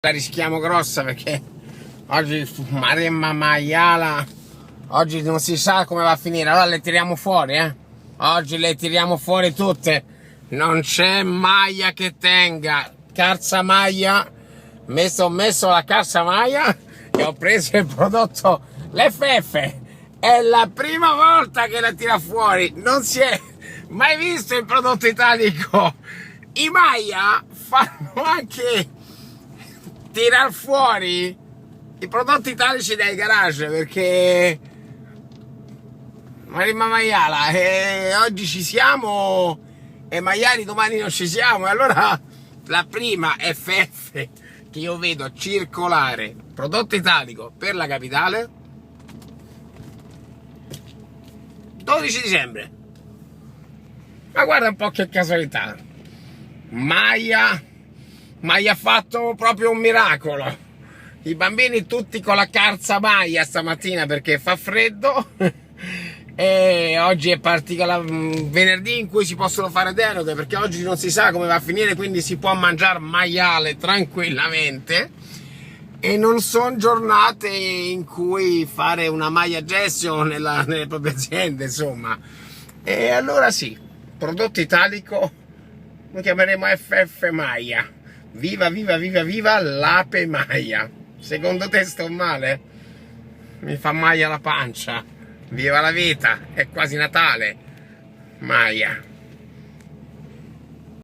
La rischiamo grossa perché oggi Maremma maiala, oggi non si sa come va a finire, allora le tiriamo fuori, oggi le tiriamo fuori tutte, non c'è maglia che tenga. Carza maglia, ho messo la carza maglia e ho preso il prodotto, l'FF. È la prima volta che la tira fuori, non si è mai visto il prodotto italico. I maglia fanno anche tirar fuori i prodotti italici dai garage, perché Maremma maiala, oggi ci siamo e magari domani non ci siamo, e allora la prima FF che io vedo circolare prodotto italico per la capitale 12 dicembre. Ma guarda un po' che casualità, Maia ha fatto proprio un miracolo. I bambini tutti con la calza maglia stamattina perché fa freddo e oggi è venerdì in cui si possono fare deroghe, perché oggi non si sa come va a finire, quindi si può mangiare maiale tranquillamente e non sono giornate in cui fare una maglia gestion nelle proprie aziende, insomma. E allora sì, prodotto italico lo chiameremo FF Maglia. Viva viva viva viva l'ape Maglia. Secondo te sto male? Mi fa maglia la pancia. Viva la vita, è quasi Natale. Maglia.